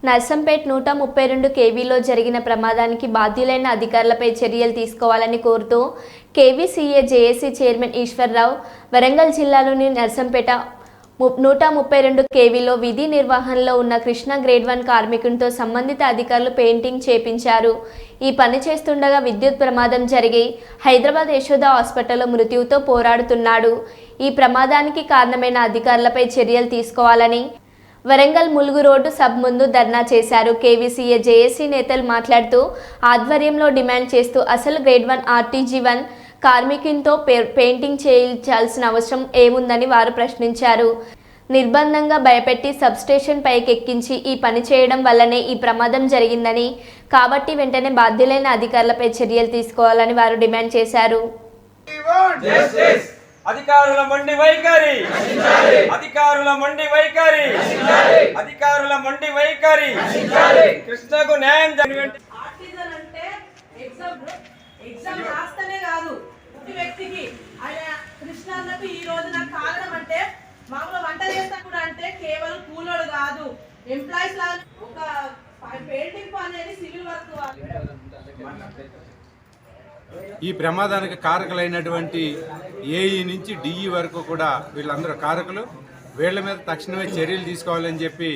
నర్సంపేట్ 132 కేవీలో జరిగిన ప్రమాదానికి బాధ్యులైన అధికారులపై చర్యలు తీసుకోవాలని కోరుతూ కేవీసీఏ జేఏసీ చైర్మన్ ఈశ్వర్రావు వరంగల్ జిల్లాలోని నర్సంపేట 132 కేవీలో విధి నిర్వహణలో ఉన్న కృష్ణ గ్రేడ్ 1 కార్మికునితో సంబంధిత అధికారులు పెయింటింగ్ చేపించారు. ఈ పని చేస్తుండగా విద్యుత్ ప్రమాదం జరిగి హైదరాబాద్ యశోద హాస్పిటల్లో మృత్యువుతో పోరాడుతున్నాడు. ఈ ప్రమాదానికి కారణమైన అధికారులపై చర్యలు తీసుకోవాలని వరంగల్ ములుగు రోడ్డు సబ్ ముందు ధర్నా చేశారు. కేవీసీఏ జేఏసీ నేతలు మాట్లాడుతూ ఆధ్వర్యంలో డిమాండ్ చేస్తూ అసలు గ్రేడ్ 1 RTG1 కార్మికునితో పెయింటింగ్ చేయించాల్సిన అవసరం ఏముందని వారు ప్రశ్నించారు. నిర్బంధంగా భయపెట్టి సబ్స్టేషన్ పైకి ఎక్కించి ఈ పని చేయడం వల్లనే ఈ ప్రమాదం జరిగిందని, కాబట్టి వెంటనే బాధ్యులైన అధికారులపై చర్యలు తీసుకోవాలని వారు డిమాండ్ చేశారు. అధికారుల మొండి వైఖరి, అధికారుల మొండి వైఖరి, అధికారుల మొండి వైఖరి, కృష్ణకు న్యాయం జరిగింది. ఎగ్జామ్ రాస్తేనే కాదు, ప్రతి వ్యక్తికి ఆయన కృష్ణ అన్నకు ఈ రోజు నాకు కారణం అంటే మామూలు వంట చేస్తా కూడా అంటే కేవలం కూలోడు కాదు, ఎంప్లాయీస్ లాగా ఒక పెయింటింగ్ పని అనేది సివిల్ వర్క్. ఈ ప్రమాదానికి కారకులైనటువంటి ఏఈ నుంచి డిఈ వరకు కూడా వీళ్ళందరూ కారకులు. వీళ్ళ మీద తక్షణమే చర్యలు తీసుకోవాలని చెప్పి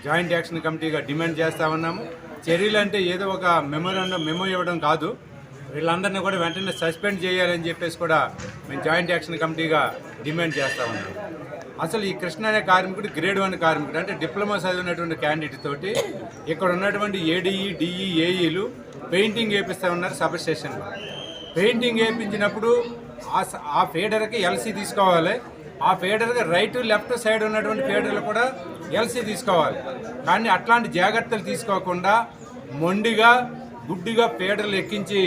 జాయింట్ యాక్షన్ కమిటీగా డిమాండ్ చేస్తూ ఉన్నాము. చర్యలు అంటే ఏదో ఒక మెమో ఇవ్వడం కాదు, వీళ్ళందరినీ కూడా వెంటనే సస్పెండ్ చేయాలని చెప్పేసి కూడా మేము జాయింట్ యాక్షన్ కమిటీగా డిమాండ్ చేస్తూ ఉన్నాము. అసలు ఈ కృష్ణ అనే కార్మికుడు గ్రేడ్ 1 కార్మికుడు, అంటే డిప్లొమా చదివినటువంటి క్యాండిడేట్ తోటి ఇక్కడ ఉన్నటువంటి ఏడీఈ డిఈ ఏఈలు పెయింటింగ్ వేపిస్తూ ఉన్నారు. సబ్ స్టేషన్లో పెయింటింగ్ వేయించినప్పుడు ఆ ఫీడర్కి ఎల్సీ తీసుకోవాలి. ఆ ఫీడర్కి రైట్ లెఫ్ట్ సైడ్ ఉన్నటువంటి ఫీడర్లు కూడా ఎల్సీ తీసుకోవాలి. కానీ అట్లాంటి జాగ్రత్తలు తీసుకోకుండా మొండిగా గుడ్డిగా ఫీడర్లు ఎక్కించి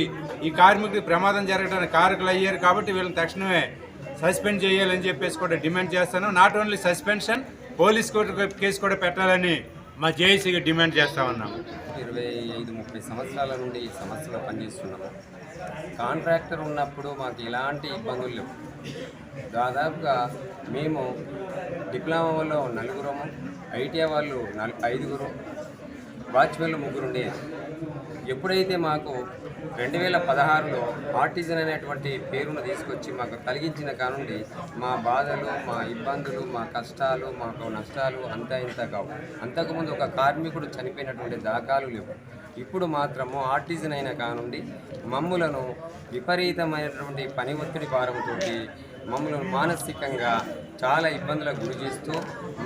ఈ కార్మికుడికి ప్రమాదం జరగడానికి కారకులు అయ్యారు. కాబట్టి వీళ్ళని తక్షణమే సస్పెండ్ చేయాలని చెప్పేసి కూడా డిమాండ్ చేస్తాను. Not only suspension, police case కూడా పెట్టాలని మా జేఏసీగా డిమాండ్ చేస్తూ ఉన్నాము. 25-30 సంవత్సరాల నుండి ఈ సమస్యలో పనిచేస్తున్నాము. కాంట్రాక్టర్ ఉన్నప్పుడు మాకు ఎలాంటి ఇబ్బందులు లేవు. దాదాపుగా మేము డిప్లొమా వాళ్ళు 4, ఐటీఐ వాళ్ళు 5, వాచ్మెన్లు 3 ఉండేది. ఎప్పుడైతే మాకు 2016లో ఆర్టిజన్ అనేటువంటి పేరును తీసుకొచ్చి మాకు కలిగించిన కానుండి మా బాధలు, మా ఇబ్బందులు, మా కష్టాలు, మాకు నష్టాలు అంతా ఇంత కావు. అంతకుముందు ఒక కార్మికుడు చనిపోయినటువంటి దాఖలు లేవు. ఇప్పుడు మాత్రము ఆర్టిజన్ అయిన కానుండి మమ్ములను విపరీతమైనటువంటి పని ఒత్తిడి భారంతో మమ్మల్ని మానసికంగా చాలా ఇబ్బందులకు గురి చేస్తూ,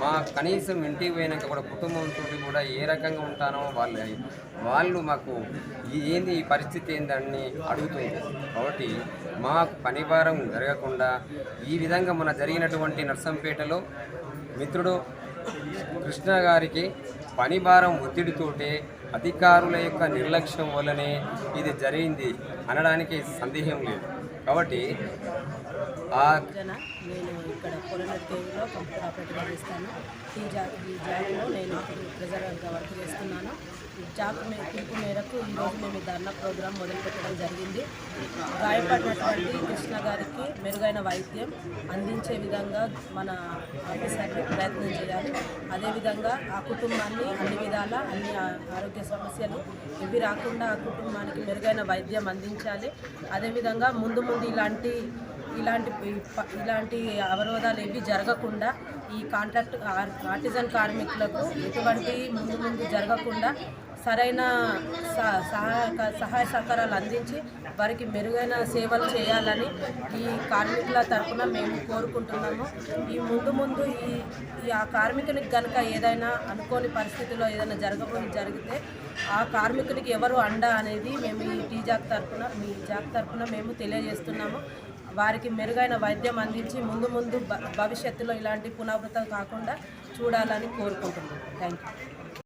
మా కనీసం ఇంటికి పోయినాక కూడా కుటుంబంతో కూడా ఏ రకంగా ఉంటానో వాళ్ళు మాకు ఏంది ఈ పరిస్థితి ఏందని అడుగుతుంది. కాబట్టి మాకు పని భారం జరగకుండా ఈ విధంగా మన జరిగినటువంటి నర్సంపేటలో మిత్రుడు కృష్ణ గారికి పని భారం ఒత్తిడితోటే అధికారుల యొక్క నిర్లక్ష్యం వల్లనే ఇది జరిగింది అనడానికి సందేహం లేదు. కాబట్టి నేను ఇక్కడ పొలనర్ కేవీలో కంప్యూటర్ ఆపరేటర్గా చేస్తాను. ఈ జాబ్లో నేను ప్రెజర్గా వర్క్ చేస్తున్నాను. ఈ జాబ్ పిలుపు మేరకు ఈరోజు మేము ధర్నా ప్రోగ్రాం మొదలుపెట్టడం జరిగింది. గాయపడినటువంటి కృష్ణ గారికి మెరుగైన వైద్యం అందించే విధంగా మన ఆఫీసర్లు ప్రయత్నం చేయాలి. అదేవిధంగా ఆ కుటుంబాన్ని అన్ని విధాల అన్ని ఆరోగ్య సమస్యలు ఇవి రాకుండా ఆ కుటుంబానికి మెరుగైన వైద్యం అందించాలి. అదేవిధంగా ముందు ఇలాంటి అవరోధాలు ఏవి జరగకుండా ఈ కాంట్రాక్ట్ ఆర్టిజన్ కార్మికులకు ఎటువంటి ముందు జరగకుండా సరైన సహాయ సహకారాలు అందించి వారికి మెరుగైన సేవలు చేయాలని ఈ కార్మికుల తరఫున మేము కోరుకుంటున్నాము. ఈ ముందు ఆ కార్మికునికి కనుక ఏదైనా అనుకోని పరిస్థితిలో ఏదైనా జరిగితే ఆ కార్మికునికి ఎవరు అండ అనేది మేము ఈ జాక్ తరఫున మేము తెలియజేస్తున్నాము. వారికి మెరుగైన వైద్యం అందించి ముందు భవిష్యత్తులో ఇలాంటి పునరావృతం కాకుండా చూడాలని కోరుకుంటున్నాను. Thank you.